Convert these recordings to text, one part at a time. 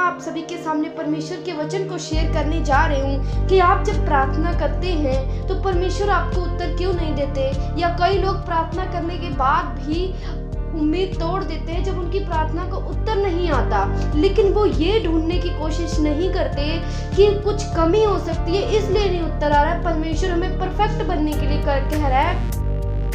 आप सभी के सामने परमेश्वर के वचन को शेयर करने जा रही हूँ कि आप जब प्रार्थना करते हैं तो परमेश्वर आपको उत्तर क्यों नहीं देते, या कई लोग प्रार्थना करने के बाद भी उम्मीद तोड़ देते हैं जब उनकी प्रार्थना को उत्तर नहीं आता, लेकिन वो ये ढूंढने की कोशिश नहीं करते कि कुछ कमी हो सकती है इसलिए नहीं उत्तर आ रहा है। परमेश्वर हमें परफेक्ट बनने के लिए कह रहा है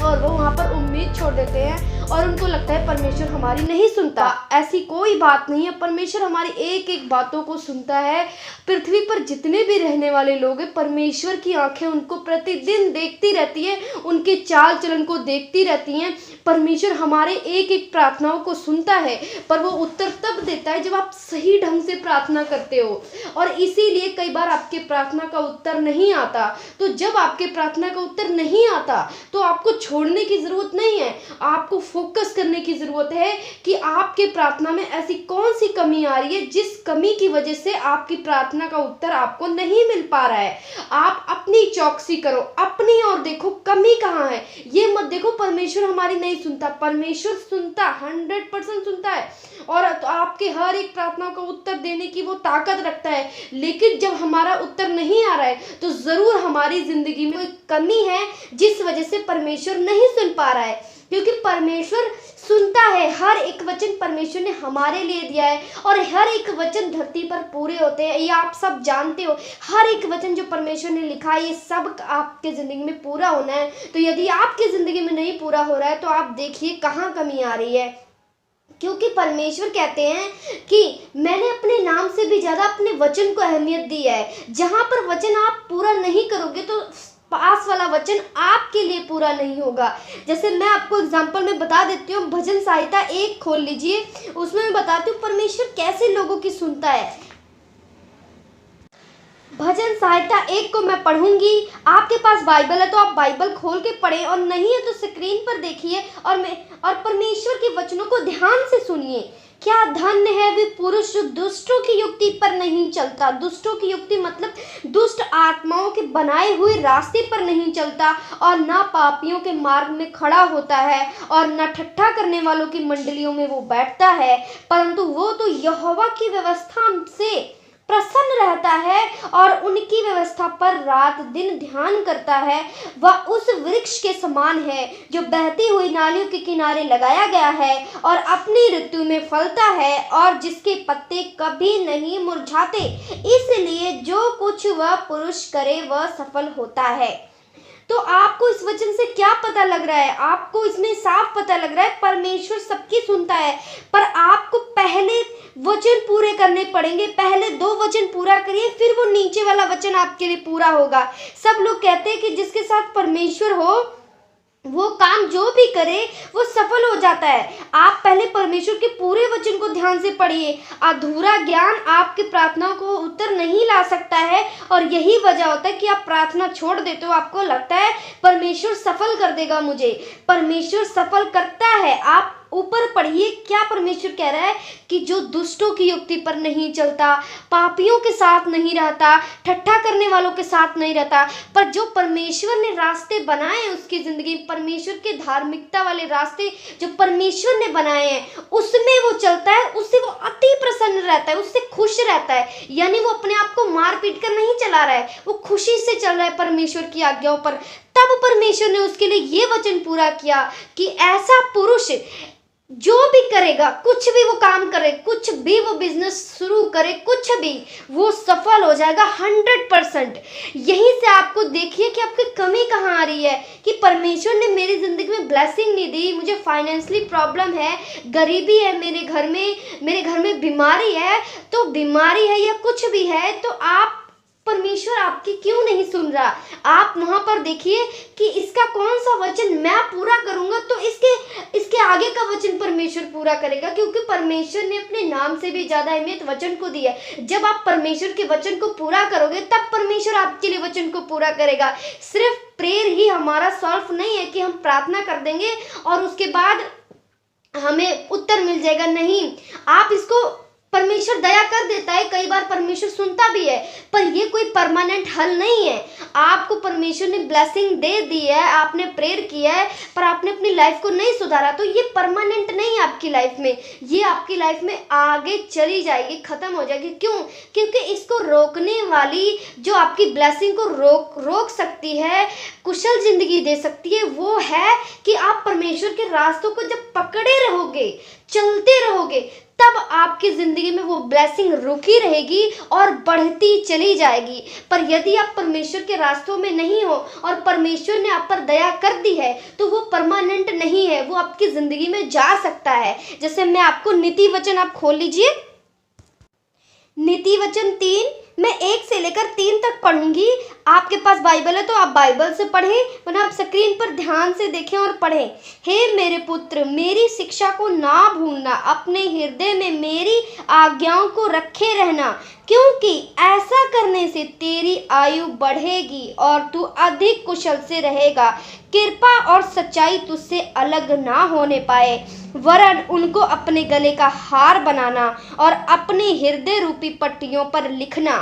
और वो वहाँ पर उम्मीद छोड़ देते हैं और उनको लगता है परमेश्वर हमारी नहीं सुनता। ऐसी कोई बात नहीं है, परमेश्वर हमारी एक एक बातों को सुनता है। पृथ्वी पर जितने भी रहने वाले लोग हैं, परमेश्वर की आंखें उनको प्रतिदिन देखती रहती है, उनके चाल चलन को देखती रहती हैं। परमेश्वर हमारे एक एक प्रार्थनाओं को सुनता है, पर वो उत्तर तब देता है जब आप सही ढंग से प्रार्थना करते हो, और इसीलिए कई बार आपके प्रार्थना का उत्तर नहीं आता। तो जब आपके प्रार्थना का उत्तर नहीं आता तो आपको छोड़ने की जरूरत नहीं है, आपको फोकस करने की जरूरत है कि आपके प्रार्थना में ऐसी कौन सी कमी आ रही है जिस कमी की वजह से आपकी प्रार्थना का उत्तर आपको नहीं मिल पा रहा है। आप अपनी चौकसी करो, अपनी ओर देखो कमी कहाँ है। ये मत देखो परमेश्वर हमारी नहीं सुनता, परमेश्वर सुनता, 100% सुनता है और तो आपके हर एक प्रार्थना को उत्तर देने की वो ताकत रखता है। लेकिन जब हमारा उत्तर नहीं आ रहा है तो जरूर हमारी जिंदगी में कोई कमी है जिस वजह से परमेश्वर नहीं सुन पा रहा है, क्योंकि परमेश्वर सुनता है। हर एक वचन परमेश्वर ने हमारे लिए दिया है और हर एक वचन धरती पर पूरे होते हैं, ये आप सब जानते हो। हर एक वचन जो परमेश्वर ने लिखा है ये सब आपके ज़िंदगी में पूरा होना है। तो यदि आपकी ज़िंदगी में नहीं पूरा हो रहा है तो आप देखिए कहाँ कमी आ रही है, क्योंकि परमेश्वर कहते हैं कि मैंने अपने नाम से भी ज़्यादा अपने वचन को अहमियत दी है। जहाँ पर वचन आप पूरा नहीं करोगे तो पास वाला वचन आपके लिए पूरा नहीं होगा। जैसे मैं आपको एग्जांपल में बता देती हूँ, भजन संहिता 1 खोल लीजिए, उसमें मैं बताती हूँ परमेश्वर कैसे लोगों की सुनता है। भजन संहिता 1 को मैं पढ़ूंगी, आपके पास बाइबल है तो आप बाइबल खोल के पढ़ें, और नहीं है तो स्क्रीन पर देखिए और परमेश्वर के वचनों को ध्यान से सुनिए। क्या धन्य है वे पुरुष जो दुष्टों की युक्ति पर नहीं चलता। दुष्टों की युक्ति मतलब दुष्ट आत्माओं के बनाए हुए रास्ते पर नहीं चलता, और ना पापियों के मार्ग में खड़ा होता है, और न ठट्ठा करने वालों की मंडलियों में वो बैठता है, परंतु वो तो यहोवा की व्यवस्था से प्रसन्न रहता है और उनकी व्यवस्था पर रात दिन ध्यान करता है। वह उस वृक्ष के समान है जो बहती हुई नालियों के किनारे लगाया गया है और अपनी ऋतु में फलता है और जिसके पत्ते कभी नहीं मुरझाते। इसलिए जो कुछ वह पुरुष करे वह सफल होता है। तो आपको इस वचन से क्या पता लग रहा है? आपको इसमें साफ पता लग रहा है परमेश्वर सबकी सुनता है, पर आपको पहले वचन पूरे करने पड़ेंगे। पहले 2 वचन पूरा करिए, फिर वो नीचे वाला वचन आपके लिए पूरा होगा। सब लोग कहते हैं कि जिसके साथ परमेश्वर हो वो काम जो भी करे वो सफल हो जाता है। आप पहले परमेश्वर के पूरे वचन को ध्यान से पढ़िए। अधूरा ज्ञान आपकी प्रार्थना को उत्तर नहीं ला सकता है, और यही वजह होता है कि आप प्रार्थना छोड़ देते हो। आपको लगता है परमेश्वर सफल कर देगा मुझे, परमेश्वर सफल करता है। आप ऊपर पढ़िए क्या परमेश्वर कह रहा है कि जो दुष्टों की युक्ति पर नहीं चलता, पापियों के साथ नहीं रहता, ठट्ठा करने वालों के साथ नहीं रहता, पर जो परमेश्वर ने रास्ते बनाए हैं उसकी जिंदगी, परमेश्वर के धार्मिकता वाले रास्ते जो परमेश्वर ने बनाए हैं उसमें वो चलता है, उससे वो अति प्रसन्न रहता है, उससे खुश रहता है। यानी वो अपने आप को मार पीट कर नहीं चला रहा है, वो खुशी से चल रहा है परमेश्वर की आज्ञाओं पर। तब परमेश्वर ने उसके लिए ये वचन पूरा किया कि ऐसा पुरुष जो भी करेगा, कुछ भी वो काम करे, कुछ भी वो बिजनेस शुरू करे, कुछ भी वो सफल हो जाएगा 100%। यहीं से आपको देखिए कि आपकी कमी कहाँ आ रही है कि परमेश्वर ने मेरी ज़िंदगी में ब्लेसिंग नहीं दी, मुझे फाइनेंशियली प्रॉब्लम है, गरीबी है मेरे घर में बीमारी है, तो बीमारी है या कुछ भी है तो आप परमेश्वर आपकी क्यों नहीं सुन रहा। आप वहां पर देखिए कि इसका कौन सा वचन मैं पूरा करूंगा तो इसके आगे का वचन परमेश्वर पूरा करेगा, क्योंकि परमेश्वर ने अपने नाम से भी ज्यादा अहमियत वचन को दी है। जब आप परमेश्वर के वचन को पूरा करोगे तब परमेश्वर आपके लिए वचन को पूरा करेगा। सिर्फ प्रेयर ही हमारा सॉल्व नहीं है कि हम प्रार्थना कर देंगे और उसके बाद हमें उत्तर मिल जाएगा। नहीं, आप इसको परमेश्वर दया कर देता है, कई बार परमेश्वर सुनता भी है, पर ये कोई परमानेंट हल नहीं है। आपको परमेश्वर ने ब्लेसिंग दे दी है, आपने प्रेयर किया है, पर आपने अपनी लाइफ को नहीं सुधारा, तो ये परमानेंट नहीं है आपकी लाइफ में। ये आपकी लाइफ में आगे चली जाएगी, खत्म हो जाएगी। क्यों? क्योंकि इसको रोकने वाली, जो आपकी ब्लेसिंग को रोक सकती है, कुशल जिंदगी दे सकती है, वो है कि आप परमेश्वर के रास्तों को जब पकड़े रहोगे, चलते रहोगे, तब आपकी जिंदगी में वो ब्लेसिंग रुकी रहेगी और बढ़ती चली जाएगी। पर यदि आप परमेश्वर के रास्तों में नहीं हो और परमेश्वर ने आप पर दया कर दी है, तो वो परमानेंट नहीं है, वो आपकी जिंदगी में जा सकता है। जैसे मैं आपको नीति वचन, आप खोल लीजिए, नीति वचन 3, मैं 1 से लेकर 3 तक पढ़ूंगी। आपके पास बाइबल है तो आप बाइबल से पढ़ें, वरना आप स्क्रीन पर ध्यान से देखें और पढ़ें। हे मेरे पुत्र, मेरी शिक्षा को ना भूलना, अपने हृदय में मेरी आज्ञाओं को रखे रहना, क्योंकि ऐसा करने से तेरी आयु बढ़ेगी और तू अधिक कुशल से रहेगा। कृपा और सच्चाई तुझसे अलग ना होने पाए, वरन उनको अपने गले का हार बनाना और अपने हृदय रूपी पट्टियों पर लिखना।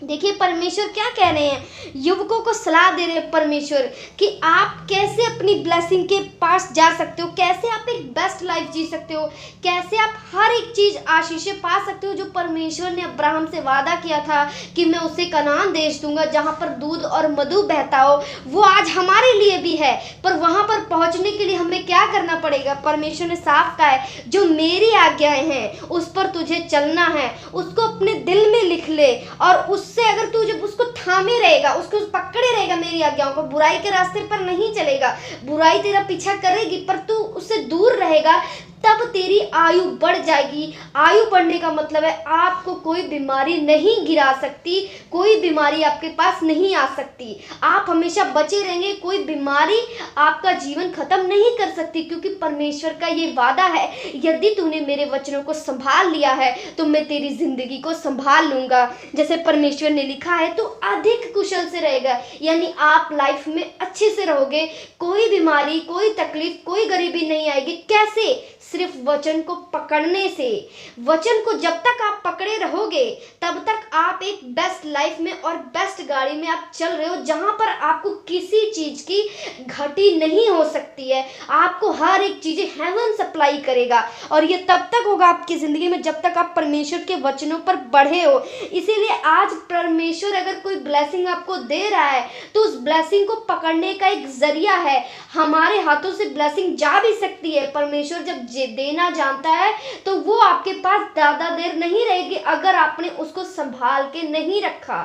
देखिए परमेश्वर क्या कह रहे हैं, युवकों को सलाह दे रहे हैं परमेश्वर कि आप कैसे अपनी ब्लेसिंग के पास जा सकते हो, कैसे आप एक बेस्ट लाइफ जी सकते हो, कैसे आप हर एक चीज़ आशीषें पा सकते हो जो परमेश्वर ने अब्राहम से वादा किया था कि मैं उसे कनान देश दूंगा जहाँ पर दूध और मधु बहता हो। वो आज हमारे लिए भी है, पर वहाँ पर पहुँचने के लिए हमें क्या करना पड़ेगा? परमेश्वर ने साफ कहा है, जो मेरी आज्ञाएं हैं उस पर तुझे चलना है, उसको अपने दिल में लिख ले, और उससे अगर तू जब उसको थामे रहेगा, उसको पकड़े रहेगा मेरी आज्ञाओं को, बुराई के रास्ते पर नहीं चलेगा, बुराई तेरा पीछा करेगी पर तू उससे दूर रहेगा, तब तेरी आयु बढ़ जाएगी। आयु बढ़ने का मतलब है आपको कोई बीमारी नहीं गिरा सकती, कोई बीमारी आपके पास नहीं आ सकती, आप हमेशा बचे रहेंगे, कोई बीमारी आपका जीवन खत्म नहीं कर सकती, क्योंकि परमेश्वर का ये वादा है, यदि तूने मेरे वचनों को संभाल लिया है तो मैं तेरी जिंदगी को संभाल लूंगा। जैसे परमेश्वर ने लिखा है, तो अधिक कुशल से रहेगा, यानी आप लाइफ में अच्छे से रहोगे, कोई बीमारी, कोई तकलीफ, कोई गरीबी नहीं आएगी। कैसे? सिर्फ वचन को पकड़ने से। वचन को जब तक आप पकड़े रहोगे तब तक आप एक बेस्ट लाइफ में और बेस्ट गाड़ी में आप चल रहे हो, जहां पर आपको किसी चीज की घटी नहीं हो सकती है, आपको हर एक चीज हेवन सप्लाई करेगा, और ये तब तक होगा आपकी जिंदगी में जब तक आप परमेश्वर के वचनों पर बढ़े हो। इसीलिए आज परमेश्वर अगर कोई ब्लेसिंग आपको दे रहा है तो उस ब्लेसिंग को पकड़ने का एक जरिया है। हमारे हाथों से ब्लेसिंग जा भी सकती है, परमेश्वर जब देना जानता है तो वो आपके पास ज्यादा देर नहीं रहेगी अगर आपने उसको संभाल के नहीं रखा।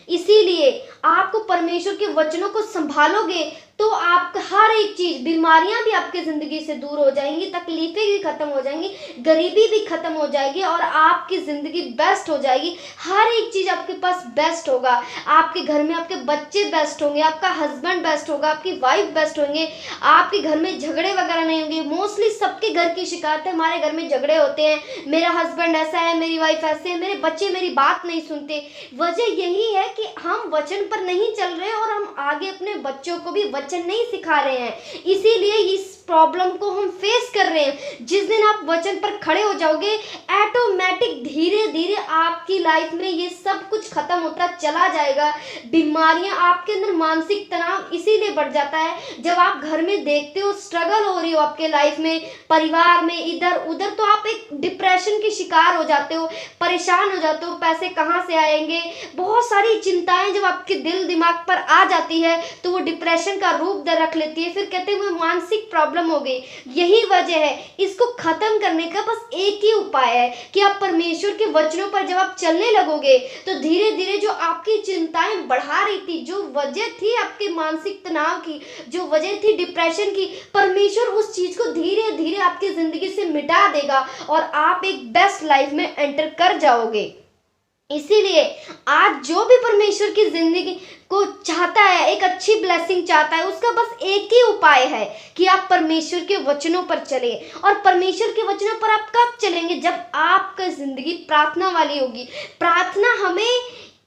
इसीलिए आपको परमेश्वर के वचनों को संभालोगे तो आपका हर एक चीज, बीमारियां भी आपके जिंदगी से दूर हो जाएंगी, तकलीफें भी खत्म हो जाएंगी, गरीबी भी खत्म हो जाएगी और आपकी जिंदगी बेस्ट हो जाएगी। हर एक चीज आपके पास बेस्ट होगा, आपके घर में आपके बच्चे बेस्ट होंगे, आपका हस्बैंड बेस्ट होगा, आपकी वाइफ बेस्ट होंगे, आपके घर में झगड़े वगैरह नहीं होंगे। मोस्टली सबके घर की शिकायत है, हमारे घर में झगड़े होते हैं, मेरा हस्बैंड ऐसा है, मेरी वाइफ ऐसे है, मेरे बच्चे मेरी बात नहीं सुनते। वजह यही है कि हम वचन पर नहीं चल रहे और हम आगे अपने बच्चों को भी वचन नहीं सिखा रहे हैं, इसीलिए इस प्रॉब्लम को हम फेस कर रहे हैं। जिस दिन आप वचन पर खड़े हो जाओगे, ऑटोमेटिक धीरे धीरे आपकी लाइफ में ये सब कुछ खत्म होता चला जाएगा। बीमारियां, आपके अंदर मानसिक तनाव इसीलिए बढ़ जाता है जब आप घर में देखते हो स्ट्रगल हो रही हो आपके लाइफ में, परिवार में, इधर उधर, तो आप एक डिप्रेशन के शिकार हो जाते हो, परेशान हो जाते हो, पैसे कहाँ से आएंगे, बहुत सारी चिंताएं जब आपके दिल दिमाग पर आ जाती है तो वो डिप्रेशन का रूप रख लेती है, फिर कहते हैं वो मानसिक प्रॉब्लम हो गई। यही वजह है, इसको खत्म करने का बस एक ही उपाय है कि आप परमेश्वर के वचनों पर जब आप चलने लगोगे तो धीरे धीरे जो आपकी चिंताएं बढ़ा रही थी, जो वजह थी आपके मानसिक तनाव की, जो वजह थी डिप्रेशन की, परमेश्वर उस चीज को धीरे धीरे आपकी जिंदगी से मिटा देगा और आप एक बेस्ट लाइफ में एंटर कर जाओगे। इसीलिए आज जो भी परमेश्वर की जिंदगी को चाहता है, एक अच्छी ब्लेसिंग चाहता है, उसका बस एक ही उपाय है कि आप परमेश्वर के वचनों पर चलें। और परमेश्वर के वचनों पर आप कब चलेंगे? जब आपका जिंदगी प्रार्थना वाली होगी। प्रार्थना हमें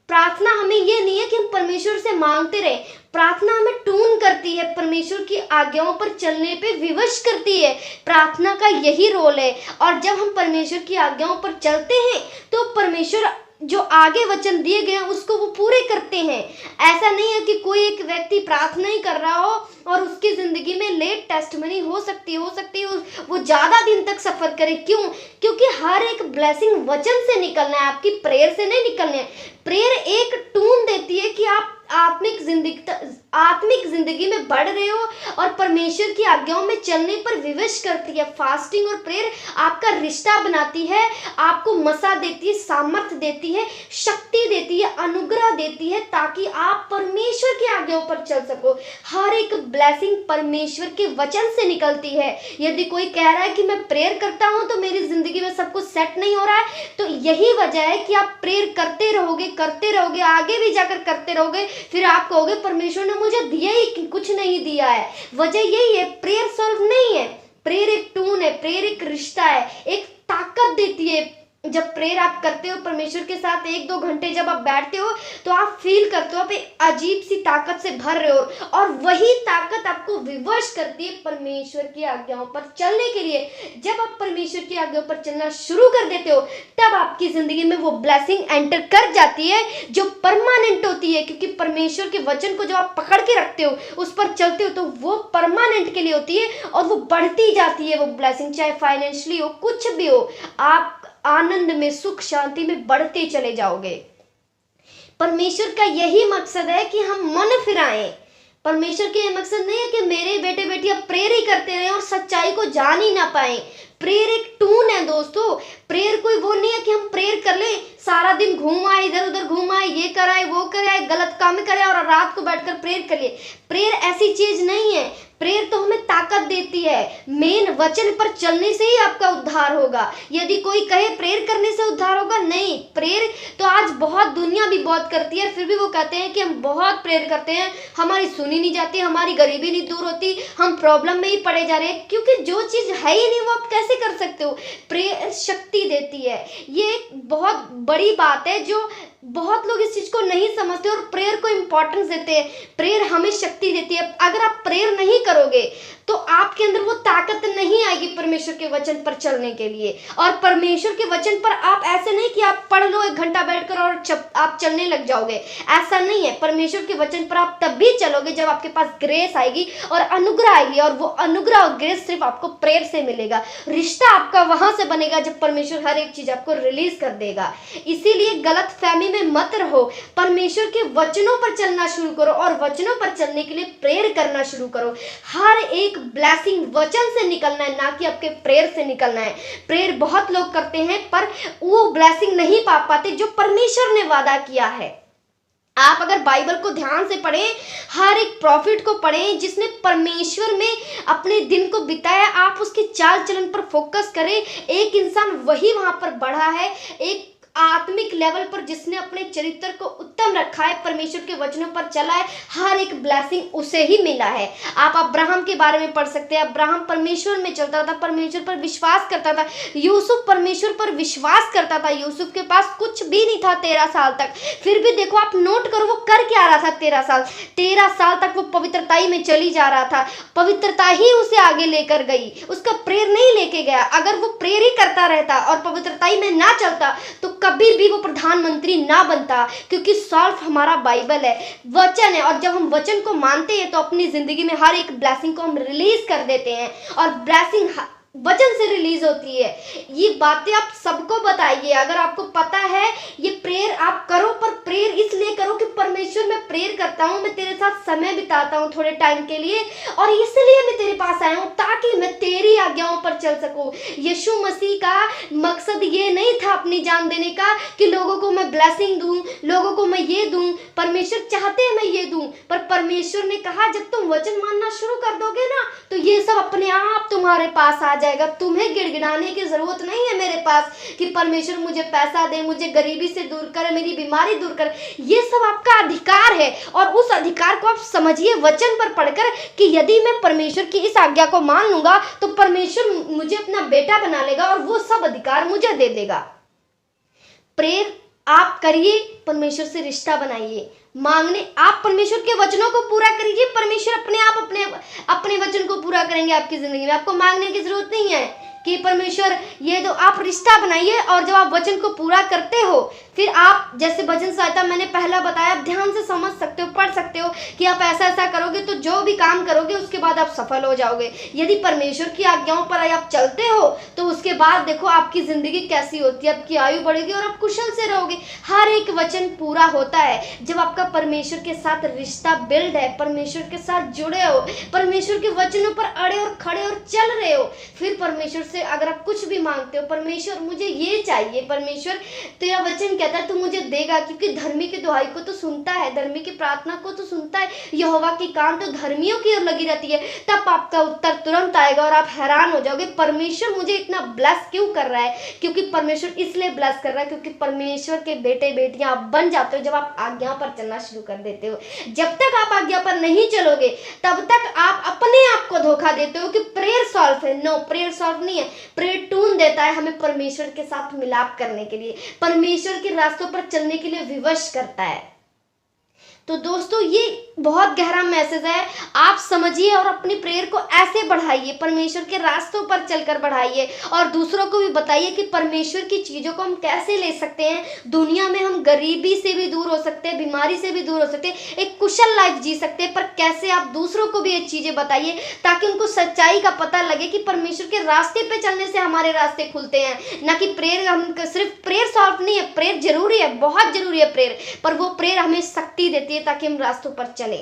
प्रार्थना हमें ये नहीं है कि हम परमेश्वर से मांगते रहे, प्रार्थना हमें ट्यून करती है, परमेश्वर की आज्ञाओं पर चलने पे विवश करती है। प्रार्थना का यही रोल है। और जब हम परमेश्वर की आज्ञाओं पर चलते हैं तो परमेश्वर जो आगे वचन दिए गए हैं उसको वो पूरे करते हैं। ऐसा नहीं है कि कोई एक व्यक्ति प्रार्थना ही कर रहा हो और उसकी जिंदगी में लेट टेस्टमनी हो सकती है वो ज़्यादा दिन तक सफ़र करे। क्यों? क्योंकि हर एक ब्लेसिंग वचन से निकलना है, आपकी प्रेयर से नहीं निकलना है। प्रेयर एक टून देती है कि आप आत्मिक जिंदगी में बढ़ रहे हो और परमेश्वर की आज्ञाओं में चलने पर विवश करती है। फास्टिंग और प्रेयर आपका रिश्ता बनाती है, आपको मसा देती है, सामर्थ्य देती है, शक्ति देती है, अनुग्रह देती है, ताकि आप परमेश्वर की आज्ञाओं पर चल सको। हर एक ब्लेसिंग परमेश्वर के वचन से निकलती है। यदि कोई कह रहा है कि मैं प्रेयर करता हूं तो मेरी जिंदगी में सब कुछ सेट नहीं हो रहा है, तो यही वजह है कि आप प्रेयर करते रहोगे, आगे भी जाकर करते रहोगे, फिर आप कहोगे परमेश्वर ने मुझे दिया ही कुछ नहीं दिया है। वजह यही है, प्रेयर सॉल्व नहीं है। प्रेयर एक टून है, प्रेयर एक रिश्ता है, एक ताकत देती है। जब प्रेयर आप करते हो परमेश्वर के साथ 1-2 घंटे जब आप बैठते हो तो आप फील करते हो आप एक अजीब सी ताकत से भर रहे हो, और वही ताकत आपको विवश करती है परमेश्वर की आज्ञाओं पर चलने के लिए। जब आप परमेश्वर की आज्ञाओं पर चलना शुरू कर देते हो तब आपकी जिंदगी में वो ब्लेसिंग एंटर कर जाती है जो परमानेंट होती है, क्योंकि परमेश्वर के वचन को जब आप पकड़ के रखते हो, उस पर चलते हो, तो वो परमानेंट के लिए होती है और वो बढ़ती जाती है वो ब्लेसिंग, चाहे फाइनेंशियली हो, कुछ भी हो, आप आनंद में, सुख शांति में बढ़ते चले जाओगे। परमेश्वर का यही मकसद है कि हम मन फिराएं। परमेश्वर के ये मकसद नहीं है कि मेरे बेटे बेटियां प्रेयर ही करते रहे और सच्चाई को जान ही ना पाए। प्रेयर एक टून है दोस्तों। प्रेयर कोई वो नहीं है कि हम प्रेयर कर ले, सारा दिन घूम आए, इधर उधर घूम आए, ये कराए वो कराए, गलत काम करे और रात को बैठकर प्रेयर कर लिए। प्रेयर ऐसी चीज नहीं है। प्रेयर तो हमें ताकत देती है। मेन वचन पर चलने से ही आपका उद्धार होगा। यदि कोई कहे प्रेयर करने से उद्धार होगा, नहीं। प्रेयर तो आज बहुत दुनिया भी बहुत करती है, फिर भी वो कहते हैं कि हम बहुत प्रेयर करते हैं, हमारी सुनी नहीं जाती, हमारी गरीबी नहीं दूर होती, हम प्रॉब्लम में ही पड़े जा रहे हैं, क्योंकि जो चीज़ है ही नहीं वो आप कैसे कर सकते हो। प्रेयर शक्ति देती है। ये एक बहुत बड़ी बात है जो बहुत लोग इस चीज को नहीं समझते और प्रेयर को इंपॉर्टेंस देते हैं। प्रेयर हमें शक्ति देती है। अगर आप प्रेयर नहीं करोगे तो आपके अंदर वो ताकत नहीं आएगी परमेश्वर के वचन पर चलने के लिए। और परमेश्वर के वचन पर आप ऐसे नहीं कि आप पढ़ लो 1 घंटा बैठकर और आप चलने लग जाओगे, ऐसा नहीं है। परमेश्वर के वचन पर आप तब भी चलोगे जब आपके पास ग्रेस आएगी और अनुग्रह आएगी, और वो अनुग्रह और ग्रेस सिर्फ आपको प्रेयर से मिलेगा। रिश्ता आपका वहां से बनेगा जब परमेश्वर हर एक चीज आपको रिलीज कर देगा। इसीलिए गलत फहमी में मत रहो, परमेश्वर के वचनों पर चलना शुरू करो और वचनों पर चलने के लिए प्रेयर करना शुरू करो। हर एक ब्लेसिंग वचन से निकलना है, ना कि आपके प्रेयर से निकलना है। प्रेयर बहुत लोग करते हैं पर वो ब्लेसिंग नहीं पा पाते जो परमेश्वर ने वादा किया है। आप अगर बाइबल को ध्यान से पढ़ें, हर एक प्रॉफिट को पढ़ें जिसने परमेश्वर में अपने दिन को बिताया, आप उसके चाल चलन पर फोकस करें। एक इंसान वही वहां पर बढ़ा है, एक आत्मिक लेवल पर जिसने अपने चरित्र को उत्तम रखा है, परमेश्वर के वचनों पर चला है, हर एक ब्लेसिंग उसे ही मिला है। आप अब्राहम के बारे में पढ़ सकते हैं। अब्राहम परमेश्वर में चलता था, परमेश्वर पर विश्वास करता था। यूसुफ परमेश्वर पर विश्वास करता था। यूसुफ के पास कुछ भी नहीं था 13 साल तक, फिर भी देखो, आप नोट करो वो कर क्या रहा था। 13 साल तक वो पवित्रताई में चली जा रहा था। पवित्रता ही उसे आगे लेकर गई, उसका प्रेयर नहीं लेके गया। अगर वो प्रेयर ही करता रहता और पवित्रताई में ना चलता तो कभी भी वो प्रधानमंत्री ना बनता, क्योंकि सॉल्व हमारा बाइबल है, वचन है। और जब हम वचन को मानते हैं तो अपनी जिंदगी में हर एक ब्लेसिंग को हम रिलीज कर देते हैं, और ब्लेसिंग वचन से रिलीज होती है। ये बातें आप सबको बताइए। अगर आपको पता है ये प्रेयर आप करो, पर प्रेयर इसलिए करो कि परमेश्वर मैं प्रेयर करता हूँ, मैं तेरे साथ समय बिताता हूँ थोड़े टाइम के लिए, और इसलिए मैं तेरे पास आया हूँ ताकि मैं तेरी आज्ञाओं पर चल सकूँ। यीशु मसीह का मकसद ये नहीं था अपनी जान देने का कि लोगों को मैं ब्लेसिंग दूँ, लोगों को मैं ये दूँ। परमेश्वर चाहते हैं मैं ये दूँ, पर परमेश्वर ने कहा जब तुम वचन मानना शुरू कर दोगे ना तो ये सब अपने आप तुम्हारे पास आ जाएगा। तुम्हें गिड़गिड़ाने की जरूरत नहीं है मेरे पास कि परमेश्वर मुझे पैसा दे, मुझे गरीबी से दूर करे, मेरी बीमारी दूर करे। ये सब आपका अधिकार है, और उस अधिकार को आप समझिए वचन पर पढ़कर कि यदि मैं परमेश्वर की इस आज्ञा को मान लूंगा तो परमेश्वर मुझे अपना बेटा बना लेगा और वो सब अधिकार मुझे दे देगा। प्रेयर आप करिए, परमेश्वर से रिश्ता बनाइए। मांगने आप परमेश्वर के वचनों को पूरा करिए, परमेश्वर अपने आप अपने वचन को पूरा करेंगे आपकी जिंदगी में। आपको मांगने की जरूरत नहीं है कि परमेश्वर ये दो, आप रिश्ता बनाइए और जब आप वचन को पूरा करते हो फिर आप, जैसे भजन सहायता मैंने पहला बताया, आप ध्यान से समझ सकते हो, पढ़ सकते हो कि आप ऐसा ऐसा करोगे तो जो भी काम करोगे उसके बाद आप सफल हो जाओगे। यदि परमेश्वर की आज्ञाओं पर आप चलते हो तो उसके बाद देखो आपकी जिंदगी कैसी होती है, आपकी आयु बढ़ेगी और आप कुशल से रहोगे। हर एक वचन पूरा होता है जब आपका परमेश्वर के साथ रिश्ता बिल्ड है, परमेश्वर के साथ जुड़े हो, परमेश्वर के वचनों पर अड़े और खड़े और चल रहे हो। फिर परमेश्वर से अगर आप कुछ भी मांगते हो, परमेश्वर मुझे ये चाहिए, परमेश्वर तेरा वचन कहता है तू मुझे देगा, क्योंकि धर्मी की दुहाई को तो सुनता है, धर्मी की प्रार्थना को तो सुनता है। यहोवा की कान तो धर्मियों की ओर लगी रहती है। तब आपका उत्तर तुरंत आएगा और आप हैरान हो जाओगे, परमेश्वर मुझे इतना ब्लेस क्यों कर रहा है? क्योंकि परमेश्वर इसलिए ब्लेस कर रहा है क्योंकि परमेश्वर के बेटे बेटियां आप बन जाते हो जब आप आज्ञा पर चलना शुरू कर देते हो। जब तक आप आज्ञा पर नहीं चलोगे तब तक आप अपने आप को धोखा देते हो कि प्रेयर सॉल्व है। नो, प्रेयर सॉल्व नहीं है। प्रेयर टून देता है हमें परमेश्वर के साथ मिलाप करने के लिए, परमेश्वर के रास्तों पर चलने के लिए विवश करता है। तो दोस्तों ये बहुत गहरा मैसेज है, आप समझिए और अपनी प्रेयर को ऐसे बढ़ाइए, परमेश्वर के रास्तों पर चलकर बढ़ाइए और दूसरों को भी बताइए कि परमेश्वर की चीज़ों को हम कैसे ले सकते हैं। दुनिया में हम गरीबी से भी दूर हो सकते हैं, बीमारी से भी दूर हो सकते हैं, एक कुशल लाइफ जी सकते हैं। पर कैसे, आप दूसरों को भी ये चीज़ें बताइए ताकि उनको सच्चाई का पता लगे कि परमेश्वर के रास्ते पर चलने से हमारे रास्ते खुलते हैं, ना कि प्रेयर। हम सिर्फ प्रेयर सॉल्व नहीं है, प्रेयर जरूरी है, बहुत जरूरी है प्रेयर, पर वो प्रेयर हमें शक्ति देती है ताकि हम रास्तों पर चले।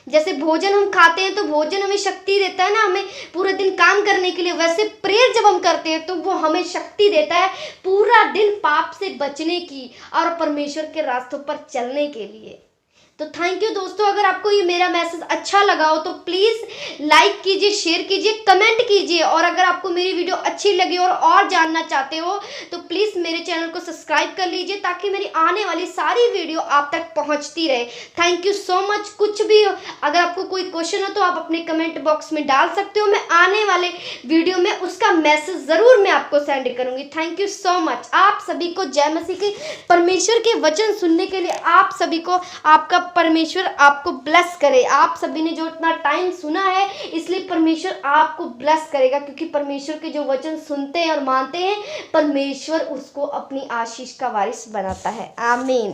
जैसे भोजन हम खाते हैं तो भोजन हमें शक्ति देता है ना, हमें पूरे दिन काम करने के लिए, वैसे प्रेयर जब हम करते हैं तो वो हमें शक्ति देता है पूरा दिन पाप से बचने की और परमेश्वर के रास्तों पर चलने के लिए। तो थैंक यू दोस्तों, अगर आपको ये मेरा मैसेज अच्छा लगा हो तो प्लीज़ लाइक कीजिए, शेयर कीजिए, कमेंट कीजिए, और अगर आपको मेरी वीडियो अच्छी लगी और जानना चाहते हो तो प्लीज़ मेरे चैनल को सब्सक्राइब कर लीजिए ताकि मेरी आने वाली सारी वीडियो आप तक पहुंचती रहे। Thank you so much. कुछ भी अगर आपको कोई क्वेश्चन हो तो आप अपने कमेंट बॉक्स में डाल सकते हो, मैं आने वाले वीडियो में उसका मैसेज ज़रूर मैं आपको सेंड करूँगी। Thank you so much. आप सभी को जय मसीह की। परमेश्वर के वचन सुनने के लिए आप सभी को, आपका परमेश्वर आपको ब्लेस करे। आप सभी ने जो इतना टाइम सुना है इसलिए परमेश्वर आपको ब्लेस करेगा, क्योंकि परमेश्वर के जो वचन सुनते हैं और मानते हैं परमेश्वर उसको अपनी आशीष का वारिस बनाता है। आमीन।